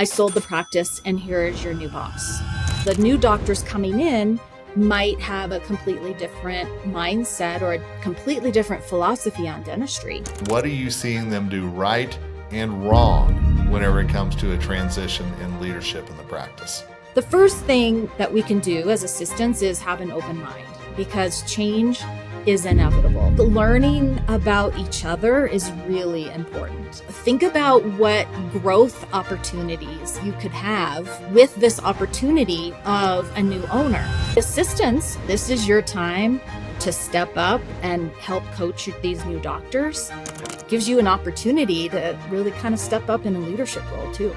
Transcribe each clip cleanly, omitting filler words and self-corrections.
I sold the practice and here is your new boss. The new doctors coming in might have a completely different mindset or a completely different philosophy on dentistry. What are you seeing them do right and wrong whenever it comes to a transition in leadership in the practice? The first thing that we can do as assistants is have an open mind, because change is inevitable. The learning about each other is really important. Think about what growth opportunities you could have with this opportunity of a new owner. Assistants, this is your time to step up and help coach these new doctors. It gives you an opportunity to really kind of step up in a leadership role too.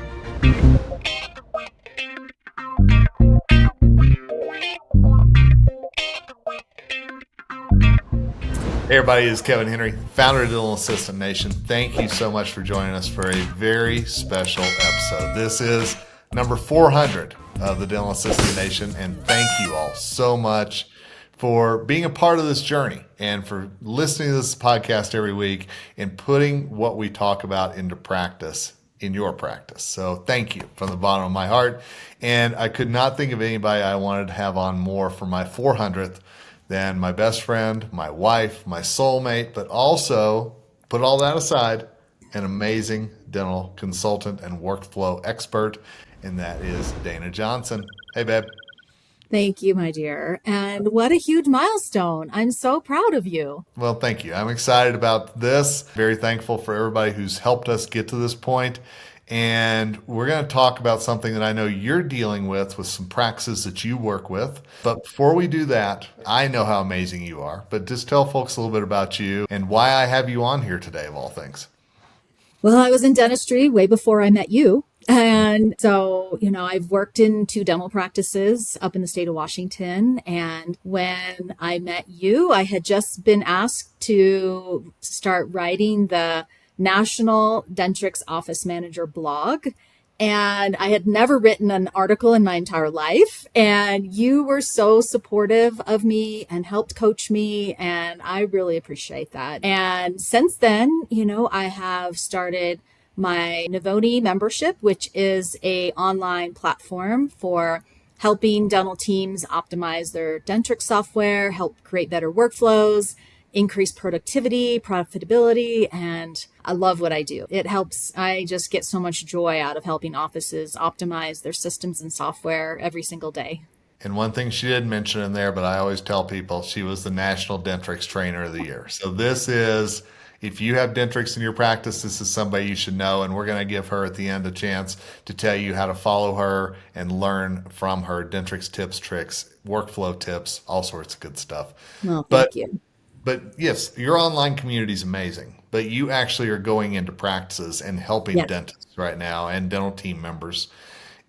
Hey everybody, it's Kevin Henry, founder of Dental Assistant Nation. Thank you so much for joining us for a very special episode. This is number 400 of the Dental Assistant Nation, and thank you all so much for being a part of this journey and for listening to this podcast every week and putting what we talk about into practice in your practice. So thank you from the bottom of my heart. And I could not think of anybody I wanted to have on more for my 400th than my best friend, my wife, my soulmate, but also, put all that aside, an amazing dental consultant and workflow expert, and that is Dana Johnson. Hey, babe. Thank you, my dear. And what a huge milestone. I'm so proud of you. Well, thank you. I'm excited about this. Very thankful for everybody who's helped us get to this point. And we're going to talk about something that I know you're dealing with some practices that you work with. But before we do that, I know how amazing you are. But just tell folks a little bit about you and why I have you on here today, of all things. Well, I was in dentistry way before I met you. And so, I've worked in 2 dental practices up in the state of Washington. And when I met you, I had just been asked to start writing the National Dentrix Office Manager blog. And I had never written an article in my entire life. And you were so supportive of me and helped coach me. And I really appreciate that. And since then, I have started my Navoni membership, which is a online platform for helping dental teams optimize their Dentrix software, help create better workflows, increase productivity, profitability, and I love what I do. It helps. I just get so much joy out of helping offices optimize their systems and software every single day. And one thing she did mention in there, but I always tell people, she was the National Dentrix Trainer of the Year. So this is, if you have Dentrix in your practice, this is somebody you should know. And we're going to give her at the end a chance to tell you how to follow her and learn from her Dentrix tips, tricks, workflow tips, all sorts of good stuff. Well, thank you. But yes, your online community is amazing, but you actually are going into practices and helping dentists right now and dental team members.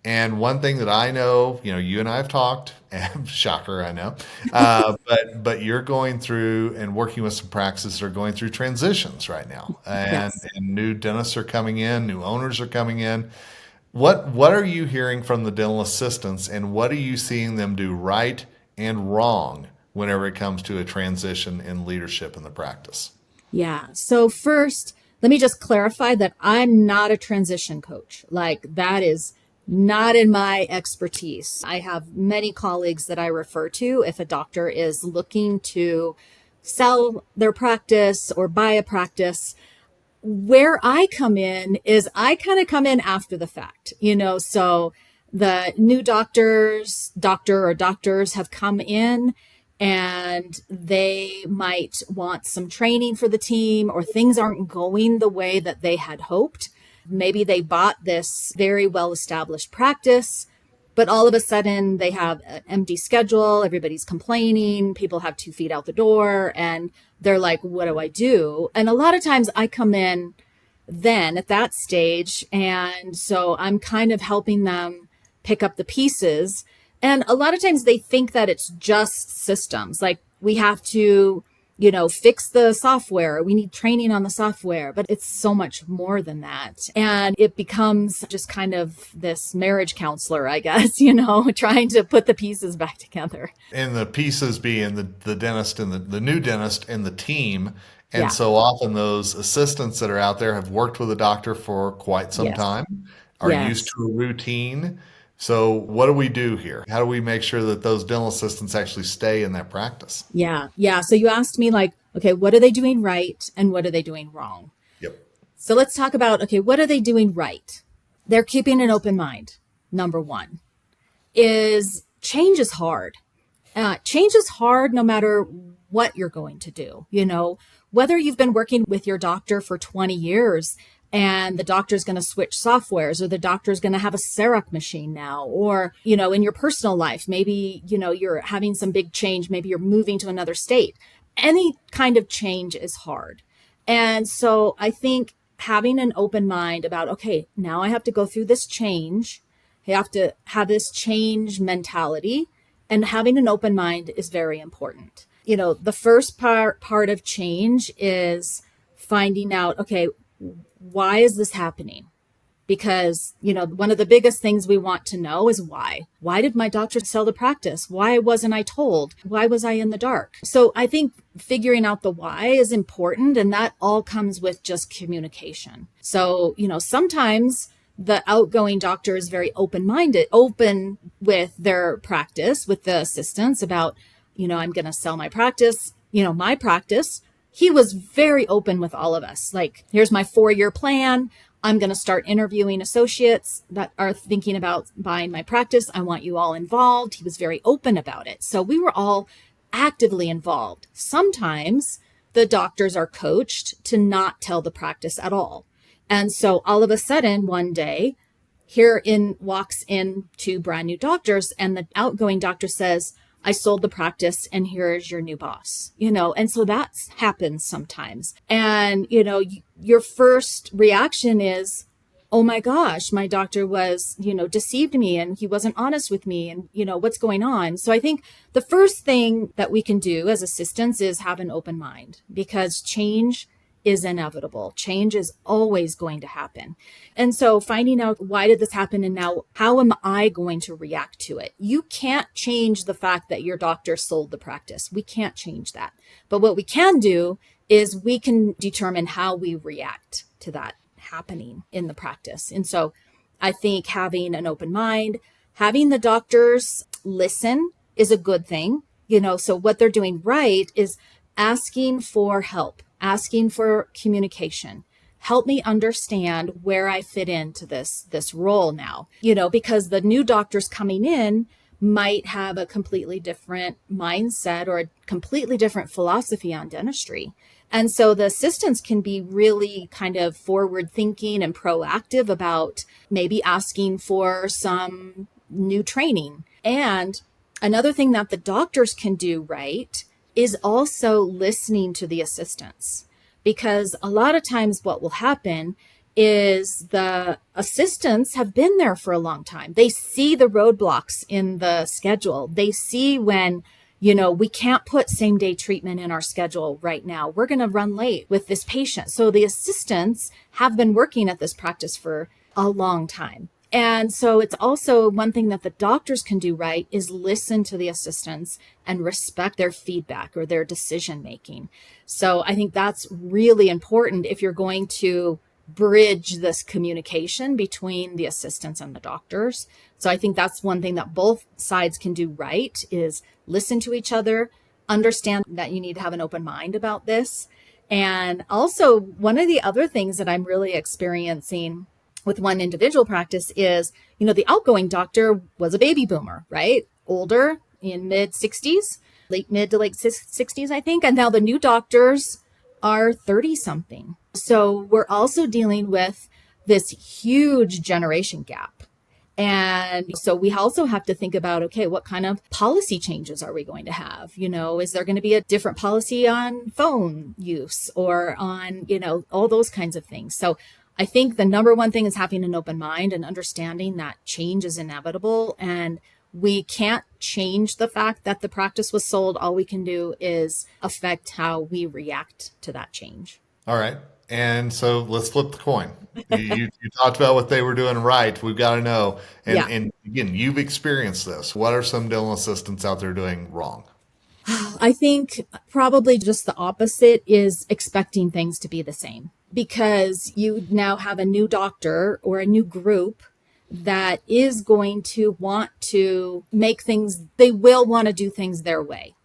And one thing that I know, you and I have talked, and shocker, I know, but you're going through and working with some practices that are going through transitions right now, and new dentists are coming in, new owners are coming in. What are you hearing from the dental assistants, and what are you seeing them do right and wrong whenever it comes to a transition in leadership in the practice? Yeah. So first, let me just clarify that I'm not a transition coach. That is not in my expertise. I have many colleagues that I refer to if a doctor is looking to sell their practice or buy a practice. Where I come in is I kind of come in after the fact, so the new doctors have come in, and they might want some training for the team, or things aren't going the way that they had hoped. Maybe they bought this very well-established practice, but all of a sudden they have an empty schedule. Everybody's complaining. People have 2 feet out the door, and they're like, what do I do? And a lot of times I come in then at that stage. And so I'm kind of helping them pick up the pieces. And a lot of times they think that it's just systems. We have to, fix the software. We need training on the software, but it's so much more than that. And it becomes just kind of this marriage counselor, I guess, trying to put the pieces back together. And the pieces being the dentist and the new dentist and the team. And so often those assistants that are out there have worked with a doctor for quite some time, are used Yes. to a routine. So what do we do here? How do we make sure that those dental assistants actually stay in that practice? Yeah. Yeah. So you asked me like, okay, what are they doing right and what are they doing wrong? Yep. So let's talk about, okay, what are they doing right? They're keeping an open mind. Number one is change is hard. Change is hard no matter what you're going to do. Whether you've been working with your doctor for 20 years and the doctor's going to switch softwares, or the doctor's going to have a CEREC machine now, or, in your personal life, maybe, you're having some big change. Maybe you're moving to another state. Any kind of change is hard. And so I think having an open mind about, okay, now I have to go through this change. I have to have this change mentality, and having an open mind is very important. The first part of change is finding out, okay, why is this happening? Because, one of the biggest things we want to know is why. Why did my doctor sell the practice? Why wasn't I told? Why was I in the dark? So I think figuring out the why is important, and that all comes with just communication. So, sometimes the outgoing doctor is very open-minded, open with their practice, with the assistants about, I'm going to sell my practice, my practice. He was very open with all of us. Like, here's my 4-year plan. I'm going to start interviewing associates that are thinking about buying my practice. I want you all involved. He was very open about it. So we were all actively involved. Sometimes the doctors are coached to not tell the practice at all. And so all of a sudden, one day, walks in 2 brand new doctors, and the outgoing doctor says, I sold the practice and here's your new boss, and so that happens sometimes. And, your first reaction is, oh my gosh, my doctor was, deceived me and he wasn't honest with me and, what's going on? So I think the first thing that we can do as assistants is have an open mind, because change is inevitable. Change is always going to happen. And so finding out, why did this happen? And now how am I going to react to it? You can't change the fact that your doctor sold the practice. We can't change that. But what we can do is we can determine how we react to that happening in the practice. And so I think having an open mind, having the doctors listen is a good thing. So what they're doing right is asking for help, asking for communication. Help me understand where I fit into this role now, because the new doctors coming in might have a completely different mindset or a completely different philosophy on dentistry. And so the assistants can be really kind of forward thinking and proactive about maybe asking for some new training. And another thing that the doctors can do right is also listening to the assistants, because a lot of times what will happen is the assistants have been there for a long time. They see the roadblocks in the schedule. They see when, we can't put same day treatment in our schedule right now. We're going to run late with this patient. So the assistants have been working at this practice for a long time. And so it's also one thing that the doctors can do right is listen to the assistants and respect their feedback or their decision making. So I think that's really important if you're going to bridge this communication between the assistants and the doctors. So I think that's one thing that both sides can do right is listen to each other, understand that you need to have an open mind about this. And also one of the other things that I'm really experiencing with one individual practice is, the outgoing doctor was a baby boomer, right? Older, in mid 60s, mid to late 60s, I think. And now the new doctors are 30 something. So we're also dealing with this huge generation gap. And so we also have to think about, okay, what kind of policy changes are we going to have? Is there going to be a different policy on phone use or on, all those kinds of things? So I think the number one thing is having an open mind and understanding that change is inevitable, and we can't change the fact that the practice was sold. All we can do is affect how we react to that change. All right. And so let's flip the coin. You talked about what they were doing right. We've got to know. And again, you've experienced this. What are some dental assistants out there doing wrong? I think probably just the opposite is expecting things to be the same, because you now have a new doctor or a new group that is going to want to make things, they will want to do things their way.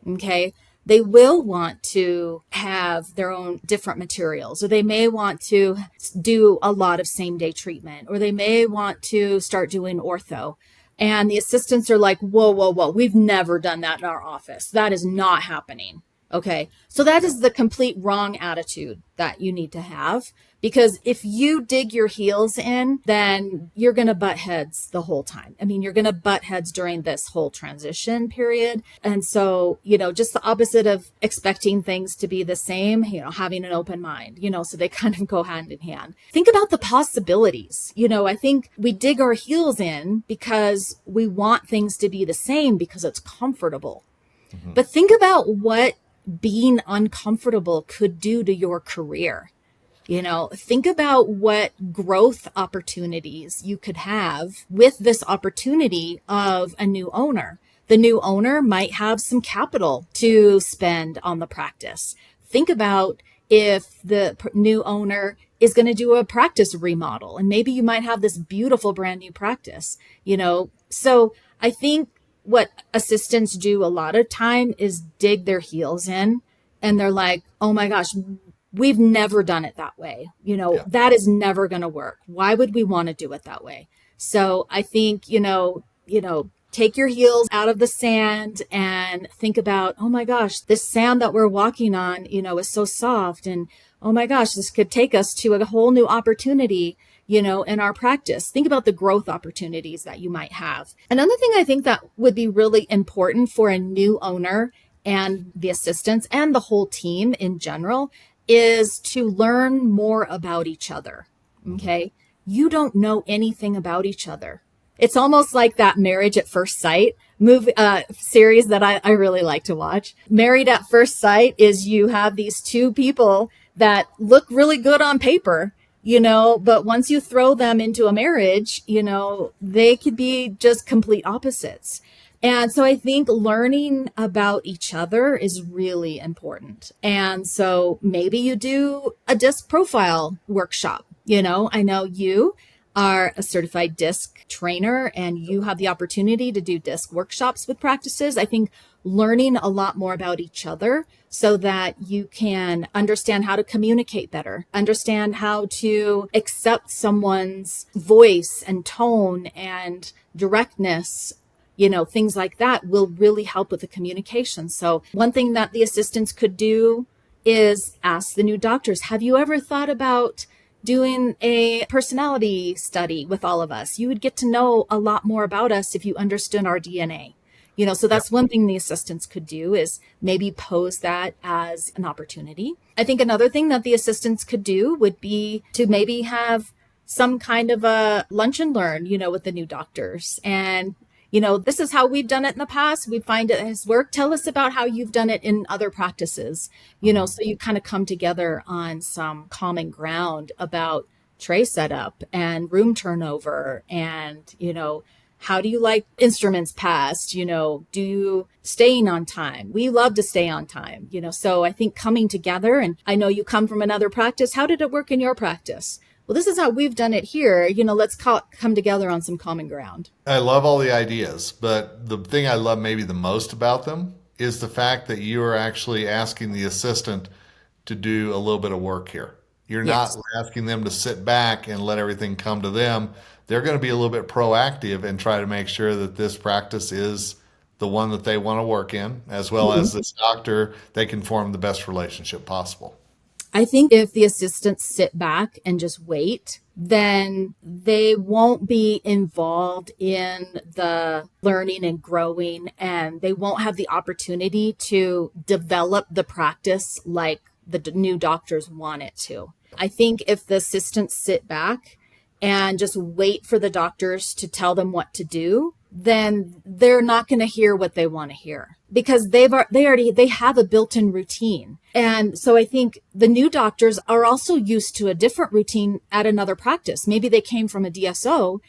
Okay. They will want to have their own different materials, or they may want to do a lot of same day treatment, or they may want to start doing ortho. And the assistants are like, whoa, whoa, whoa, we've never done that in our office. That is not happening. Okay. So that is the complete wrong attitude that you need to have, because if you dig your heels in, then you're going to butt heads the whole time. I mean, you're going to butt heads during this whole transition period. And so, just the opposite of expecting things to be the same, having an open mind, so they kind of go hand in hand. Think about the possibilities. I think we dig our heels in because we want things to be the same because it's comfortable. Mm-hmm. But think about what being uncomfortable could do to your career. Think about what growth opportunities you could have with this opportunity of a new owner. The new owner might have some capital to spend on the practice. Think about if the new owner is going to do a practice remodel, and maybe you might have this beautiful brand new practice, So I think what assistants do a lot of time is dig their heels in, and they're like, oh my gosh, we've never done it that way. That is never going to work. Why would we want to do it that way? So I think, take your heels out of the sand and think about, oh my gosh, this sand that we're walking on, is so soft. And oh my gosh, this could take us to a whole new opportunity, in our practice. Think about the growth opportunities that you might have. Another thing I think that would be really important for a new owner and the assistants and the whole team in general is to learn more about each other. Okay. You don't know anything about each other. It's almost like that Marriage at First Sight series that I really like to watch. Married at First Sight is you have these two people that look really good on paper, but once you throw them into a marriage, they could be just complete opposites. And so I think learning about each other is really important. And so maybe you do a disc profile workshop. I know you are a certified disc trainer and you have the opportunity to do disc workshops with practices. I think learning a lot more about each other so that you can understand how to communicate better, understand how to accept someone's voice and tone and directness, things like that will really help with the communication. So one thing that the assistants could do is ask the new doctors, have you ever thought about doing a personality study with all of us? You would get to know a lot more about us if you understood our DNA. So that's one thing the assistants could do is maybe pose that as an opportunity. I think another thing that the assistants could do would be to maybe have some kind of a lunch and learn, with the new doctors. And this is how we've done it in the past. We find it has worked. Tell us about how you've done it in other practices, so you kind of come together on some common ground about tray setup and room turnover and, how do you like instruments passed? Do you staying on time? We love to stay on time, so I think coming together, and I know you come from another practice. How did it work in your practice? Well, this is how we've done it here. Let's come together on some common ground. I love all the ideas, but the thing I love maybe the most about them is the fact that you are actually asking the assistant to do a little bit of work here. You're not asking them to sit back and let everything come to them. They're going to be a little bit proactive and try to make sure that this practice is the one that they want to work in, as well as this doctor, they can form the best relationship possible. I think if the assistants sit back and just wait, then they won't be involved in the learning and growing, and they won't have the opportunity to develop the practice like the new doctors want it to. I think if the assistants sit back and just wait for the doctors to tell them what to do, then they're not going to hear what they want to hear because they have a built-in routine. And so I think the new doctors are also used to a different routine at another practice. Maybe they came from a DSO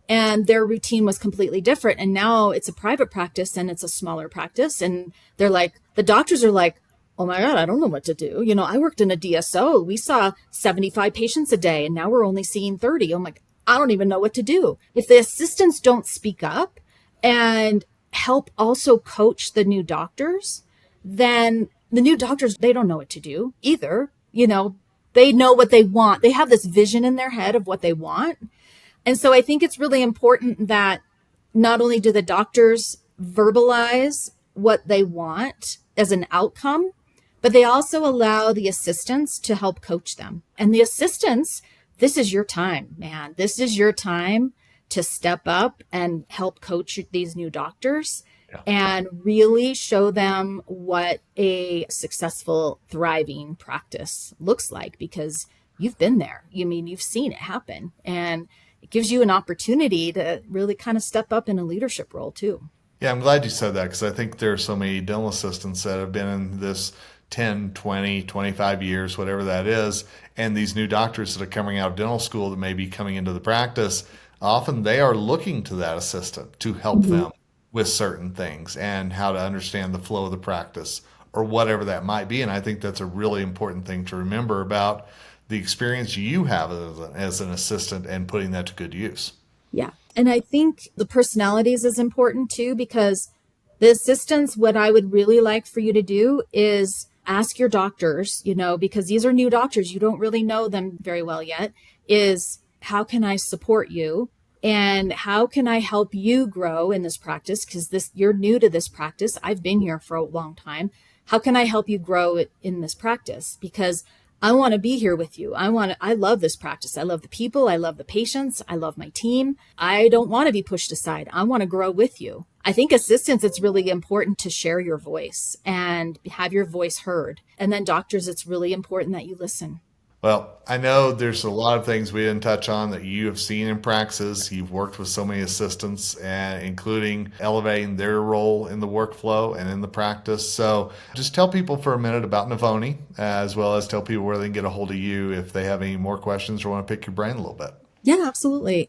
and their routine was completely different. And now it's a private practice and it's a smaller practice. And they're like, the doctors are like, oh my God, I don't know what to do. I worked in a DSO. We saw 75 patients a day and now we're only seeing 30. I don't even know what to do. If the assistants don't speak up and help also coach the new doctors, then the new doctors, they don't know what to do either. They know what they want. They have this vision in their head of what they want. And so I think it's really important that not only do the doctors verbalize what they want as an outcome, but they also allow the assistants to help coach them. And the assistants, this is your time, man. This is your time to step up and help coach these new doctors and really show them what a successful, thriving practice looks like, because you've been there. You've seen it happen. And it gives you an opportunity to really kind of step up in a leadership role too. Yeah, I'm glad you said that, because I think there are so many dental assistants that have been in this 10, 20, 25 years, whatever that is. And these new doctors that are coming out of dental school that may be coming into the practice, often they are looking to that assistant to help them with certain things and how to understand the flow of the practice or whatever that might be. And I think that's a really important thing to remember about the experience you have as an assistant and putting that to good use. Yeah. And I think the personalities is important too, because the assistants, what I would really like for you to do is ask your doctors, because these are new doctors, you don't really know them very well yet, is how can I support you? And how can I help you grow in this practice? Because you're new to this practice. I've been here for a long time. How can I help you grow in this practice? Because I want to be here with you. I love this practice. I love the people. I love the patients. I love my team. I don't want to be pushed aside. I want to grow with you. I think assistants, it's really important to share your voice and have your voice heard. And then doctors, it's really important that you listen. Well, I know there's a lot of things we didn't touch on that you have seen in practices. You've worked with so many assistants, including elevating their role in the workflow and in the practice. So just tell people for a minute about Navoni, as well as tell people where they can get a hold of you if they have any more questions or want to pick your brain a little bit. Yeah, absolutely.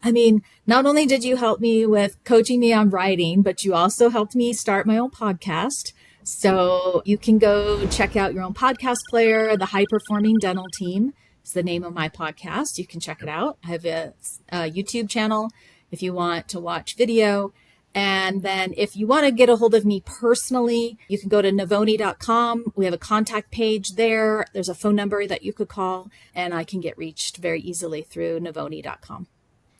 Not only did you help me with coaching me on writing, but you also helped me start my own podcast. So you can go check out your own podcast player. The High Performing Dental Team is the name of my podcast. You can check it out. I have a YouTube channel if you want to watch video. And then if you want to get a hold of me personally, you can go to navoni.com. We have a contact page there. There's a phone number that you could call, and I can get reached very easily through navoni.com.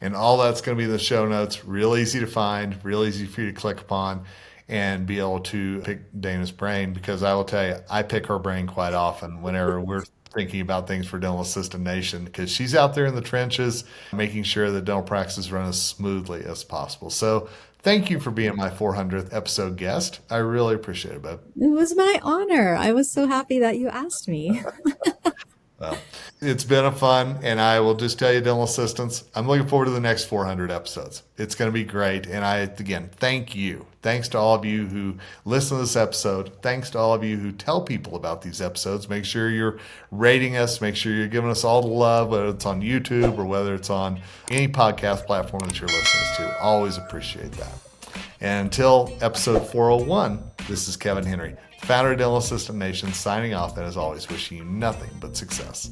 And all that's going to be in the show notes. Real easy to find, real easy for you to click upon and be able to pick Dana's brain, because I will tell you, I pick her brain quite often whenever we're thinking about things for Dental Assistant Nation, because she's out there in the trenches making sure that dental practices run as smoothly as possible. So thank you for being my 400th episode guest. I really appreciate it, babe. It was my honor. I was so happy that you asked me. Well, it's been a fun, and I will just tell you, dental assistants, I'm looking forward to the next 400 episodes. It's going to be great. And again, thank you. Thanks to all of you who listen to this episode. Thanks to all of you who tell people about these episodes. Make sure you're rating us. Make sure you're giving us all the love, whether it's on YouTube or whether it's on any podcast platform that you're listening to. Always appreciate that. And until episode 401, this is Kevin Henry, founder of Dental Assistant Nation, signing off, and as always, wishing you nothing but success.